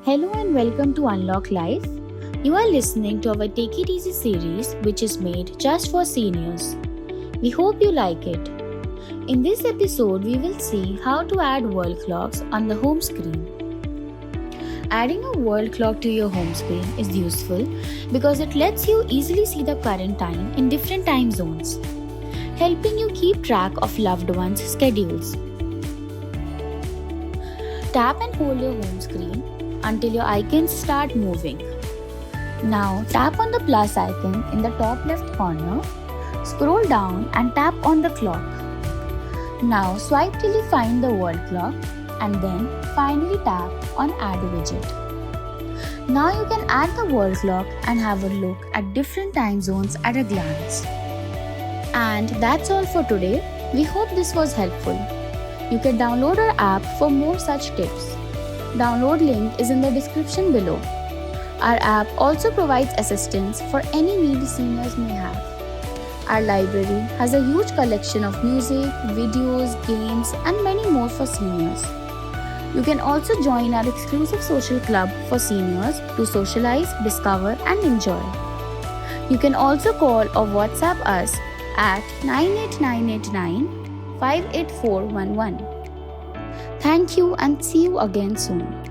Hello and welcome to Unlock Life. You are listening to our Take It Easy series, which is made just for seniors. We hope you like it. In this episode, we will see how to add world clocks on the home screen. Adding a world clock to your home screen is useful because it lets you easily see the current time in different time zones, helping you keep track of loved ones' schedules. Tap and hold your home screen until your icons start moving. Now tap on the plus icon in the top left corner, scroll down and tap on the clock. Now swipe till you find the world clock and then finally tap on add widget. Now you can add the world clock and have a look at different time zones at a glance. And that's all for today. We hope this was helpful. You can download our app for more such tips. Download link is in the description below. Our app also provides assistance for any needy seniors may have. Our library has a huge collection of music, videos, games and many more for seniors. You can also join our exclusive social club for seniors to socialize, discover and enjoy. You can also call or WhatsApp us at 98989 58411. Thank you and see you again soon.